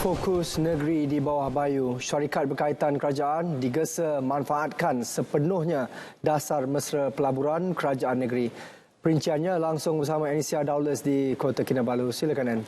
Fokus negeri di bawah bayu, syarikat berkaitan kerajaan digesa manfaatkan sepenuhnya dasar mesra pelaburan kerajaan negeri. Perinciannya langsung bersama Anisia Daulas di Kota Kinabalu. Silakan, Ann.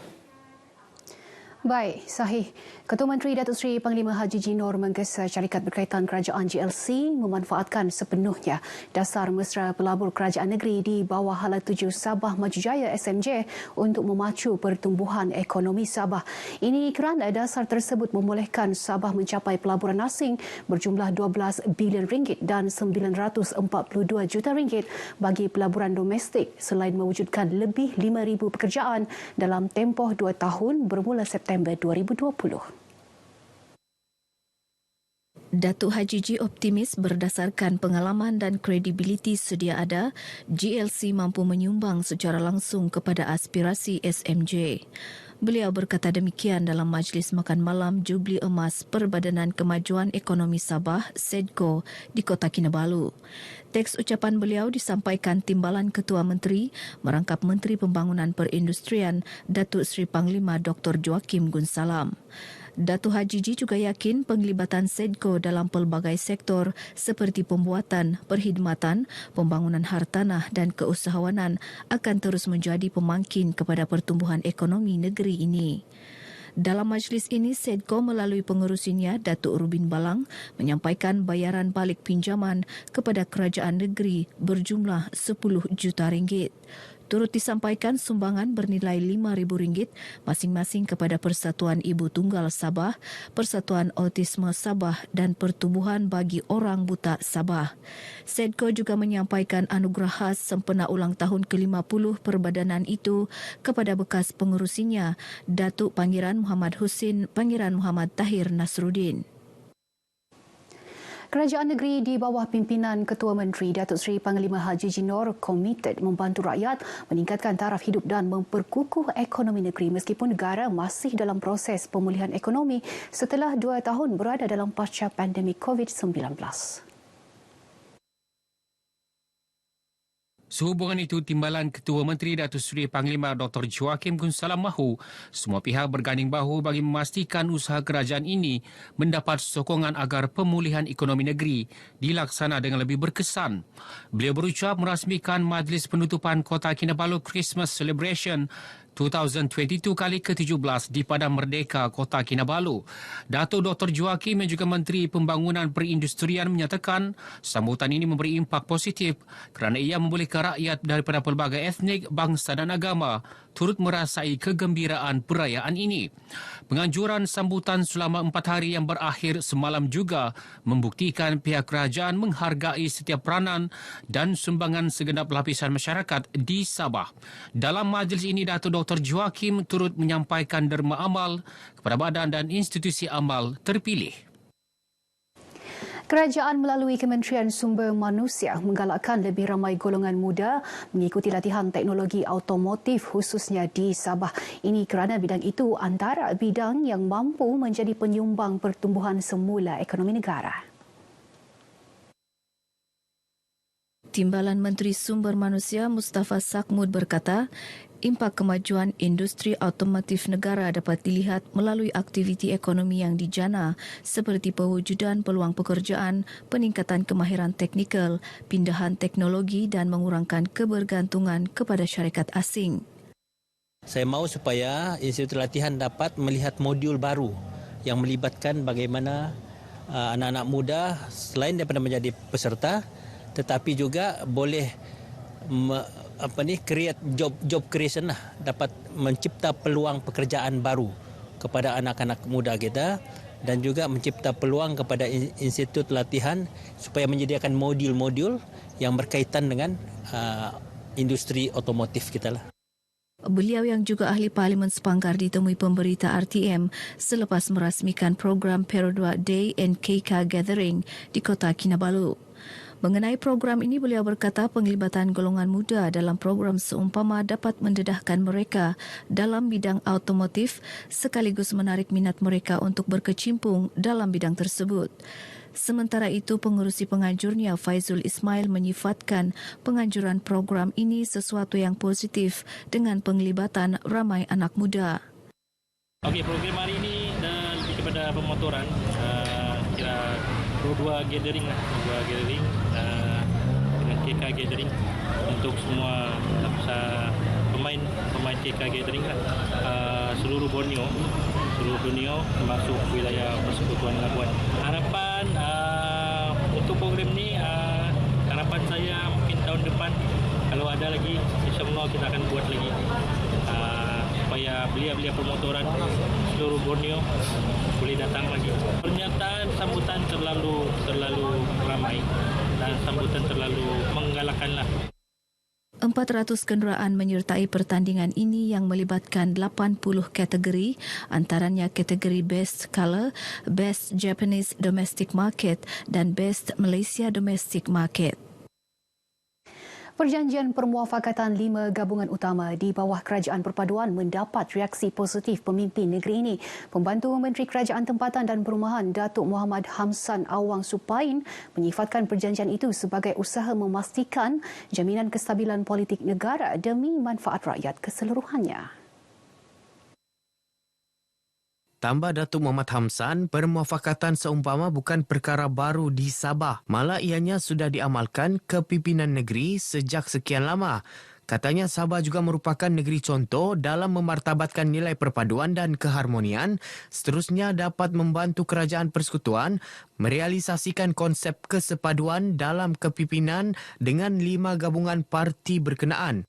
Baik, sahih. Ketua Menteri Datuk Seri Panglima Haji Jinor menggesa syarikat berkaitan kerajaan GLC memanfaatkan sepenuhnya dasar mesra pelabur kerajaan negeri di bawah Hala Tuju Sabah Maju Jaya SMJ untuk memacu pertumbuhan ekonomi Sabah. Ini kerana dasar tersebut membolehkan Sabah mencapai pelaburan asing berjumlah 12 bilion ringgit dan 942 juta ringgit bagi pelaburan domestik selain mewujudkan lebih 5,000 pekerjaan dalam tempoh 2 tahun bermula September 2020. Datuk Haji Ji optimis berdasarkan pengalaman dan kredibiliti sedia ada, GLC mampu menyumbang secara langsung kepada aspirasi SMJ. Beliau berkata demikian dalam Majlis Makan Malam Jubli Emas Perbadanan Kemajuan Ekonomi Sabah, SEDCO, di Kota Kinabalu. Teks ucapan beliau disampaikan Timbalan Ketua Menteri merangkap Menteri Pembangunan Perindustrian Datuk Seri Panglima Dr. Joakim Gunsalam. Datuk Haji Ji juga yakin penglibatan SEDCO dalam pelbagai sektor seperti pembuatan, perkhidmatan, pembangunan hartanah dan keusahawanan akan terus menjadi pemangkin kepada pertumbuhan ekonomi negeri ini. Dalam majlis ini, SEDCO melalui pengerusinya, Datuk Rubin Balang, menyampaikan bayaran balik pinjaman kepada kerajaan negeri berjumlah 10 juta ringgit. Turut disampaikan sumbangan bernilai RM5,000 masing-masing kepada Persatuan Ibu Tunggal Sabah, Persatuan Autisme Sabah dan Pertubuhan bagi Orang Buta Sabah. SEDCO juga menyampaikan anugerah khas sempena ulang tahun ke-50 perbadanan itu kepada bekas pengerusinya, Datuk Pangeran Muhammad Husin Pangeran Muhammad Tahir Nasruddin. Kerajaan negeri di bawah pimpinan Ketua Menteri Datuk Seri Panglima Haji Jinor komited membantu rakyat meningkatkan taraf hidup dan memperkukuh ekonomi negeri meskipun negara masih dalam proses pemulihan ekonomi setelah 2 tahun berada dalam pasca pandemik COVID-19. Sehubungan itu, Timbalan Ketua Menteri Datuk Seri Panglima Dr. Joakim Gunsalam mahu semua pihak berganding bahu bagi memastikan usaha kerajaan ini mendapat sokongan agar pemulihan ekonomi negeri dilaksana dengan lebih berkesan. Beliau berucap merasmikan Majlis Penutupan Kota Kinabalu Christmas Celebration 2022 kali ke-17 di Padang Merdeka, Kota Kinabalu. Datuk Dr. Joakim yang juga Menteri Pembangunan Perindustrian menyatakan sambutan ini memberi impak positif kerana ia membolehkan rakyat daripada pelbagai etnik, bangsa dan agama turut merasai kegembiraan perayaan ini. Penganjuran sambutan selama 4 hari yang berakhir semalam juga membuktikan pihak kerajaan menghargai setiap peranan dan sumbangan segenap lapisan masyarakat di Sabah. Dalam majlis ini, Datuk Dr. Joakim turut menyampaikan derma amal kepada badan dan institusi amal terpilih. Kerajaan melalui Kementerian Sumber Manusia menggalakkan lebih ramai golongan muda mengikuti latihan teknologi automotif khususnya di Sabah. Ini kerana bidang itu antara bidang yang mampu menjadi penyumbang pertumbuhan semula ekonomi negara. Timbalan Menteri Sumber Manusia Mustafa Sakmud berkata, impak kemajuan industri automotif negara dapat dilihat melalui aktiviti ekonomi yang dijana seperti pewujudan peluang pekerjaan, peningkatan kemahiran teknikal, pindahan teknologi dan mengurangkan kebergantungan kepada syarikat asing. Saya mahu supaya institut latihan dapat melihat modul baru yang melibatkan bagaimana anak-anak muda selain daripada menjadi peserta tetapi juga boleh create job creation lah, dapat mencipta peluang pekerjaan baru kepada anak-anak muda kita dan juga mencipta peluang kepada institut latihan supaya menyediakan modul-modul yang berkaitan dengan industri otomotif kita lah. Beliau yang juga ahli Parlimen Sepanggar ditemui pemberita RTM selepas merasmikan program Perodua Day and KK Gathering di Kota Kinabalu. Mengenai program ini, beliau berkata penglibatan golongan muda dalam program seumpama dapat mendedahkan mereka dalam bidang automotif sekaligus menarik minat mereka untuk berkecimpung dalam bidang tersebut. Sementara itu, pengerusi penganjurnya Faizul Ismail menyifatkan penganjuran program ini sesuatu yang positif dengan penglibatan ramai anak muda. Okey, program hari ini kepada pemotoran, kira dua gathering dengan KK gathering untuk semua pemain KK gathering seluruh Borneo termasuk wilayah Persekutuan Labuan. Harapan untuk program ni, harapan saya mungkin tahun depan kalau ada lagi, insyaAllah kita akan buat lagi supaya belia-belia pemotoran seluruh Borneo boleh datang lagi. Pernyataan sambutan terlalu ramai dan sambutan terlalu menggalakkanlah. 400 kenderaan menyertai pertandingan ini yang melibatkan 80 kategori, antaranya kategori Best Colour, Best Japanese Domestic Market dan Best Malaysia Domestic Market. Perjanjian permuafakatan 5 gabungan utama di bawah Kerajaan Perpaduan mendapat reaksi positif pemimpin negeri ini. Pembantu Menteri Kerajaan Tempatan dan Perumahan Datuk Muhammad Hamsan Awang Supain menyifatkan perjanjian itu sebagai usaha memastikan jaminan kestabilan politik negara demi manfaat rakyat keseluruhannya. Tambah Datuk Muhammad Hamsan, permuafakatan seumpama bukan perkara baru di Sabah. Malah ianya sudah diamalkan kepimpinan negeri sejak sekian lama. Katanya Sabah juga merupakan negeri contoh dalam memartabatkan nilai perpaduan dan keharmonian. Seterusnya dapat membantu kerajaan persekutuan merealisasikan konsep kesepaduan dalam kepimpinan dengan 5 gabungan parti berkenaan.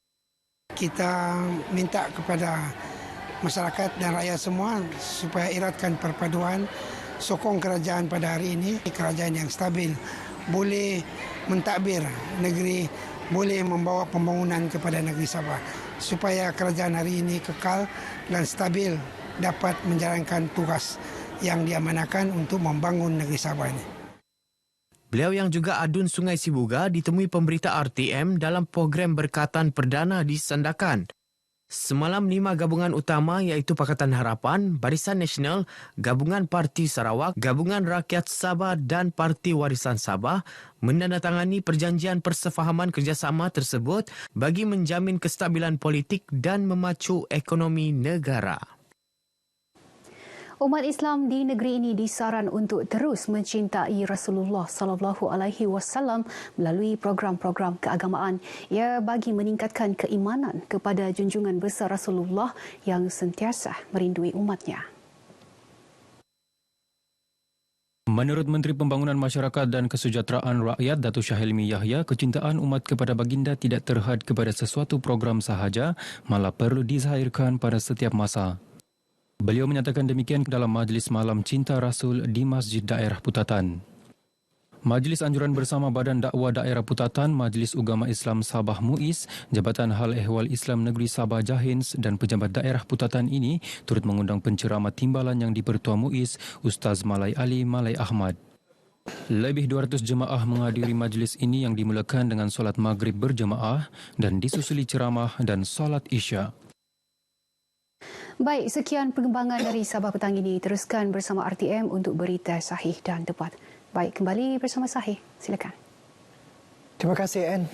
Kita minta kepada masyarakat dan rakyat semua supaya eratkan perpaduan, sokong kerajaan pada hari ini, kerajaan yang stabil, boleh mentadbir negeri, boleh membawa pembangunan kepada negeri Sabah supaya kerajaan hari ini kekal dan stabil dapat menjalankan tugas yang diamanahkan untuk membangun negeri Sabah ini. Beliau yang juga adun Sungai Sibuga ditemui pemberita RTM dalam program berkatan perdana di Sandakan. Semalam 5 gabungan utama iaitu Pakatan Harapan, Barisan Nasional, Gabungan Parti Sarawak, Gabungan Rakyat Sabah dan Parti Warisan Sabah menandatangani perjanjian persefahaman kerjasama tersebut bagi menjamin kestabilan politik dan memacu ekonomi negara. Umat Islam di negeri ini disaran untuk terus mencintai Rasulullah sallallahu alaihi wasallam melalui program-program keagamaan. Ia bagi meningkatkan keimanan kepada junjungan besar Rasulullah yang sentiasa merindui umatnya. Menurut Menteri Pembangunan Masyarakat dan Kesejahteraan Rakyat Datuk Shah Hilmi Yahya, kecintaan umat kepada baginda tidak terhad kepada sesuatu program sahaja, malah perlu dizahirkan pada setiap masa. Beliau menyatakan demikian dalam Majlis Malam Cinta Rasul di Masjid Daerah Putatan. Majlis Anjuran Bersama Badan Dakwah Daerah Putatan, Majlis Ugama Islam Sabah MUIS, Jabatan Hal Ehwal Islam Negeri Sabah Jahins dan pejabat daerah Putatan ini turut mengundang penceramah timbalan yang di-Pertua MUIS, Ustaz Malai Ali Malai Ahmad. Lebih 200 jemaah menghadiri majlis ini yang dimulakan dengan solat maghrib berjemaah dan disusuli ceramah dan solat isya. Baik, sekian perkembangan dari Sabah petang ini. Teruskan bersama RTM untuk berita sahih dan tepat. Baik, kembali bersama Sahih. Silakan. Terima kasih, Anne.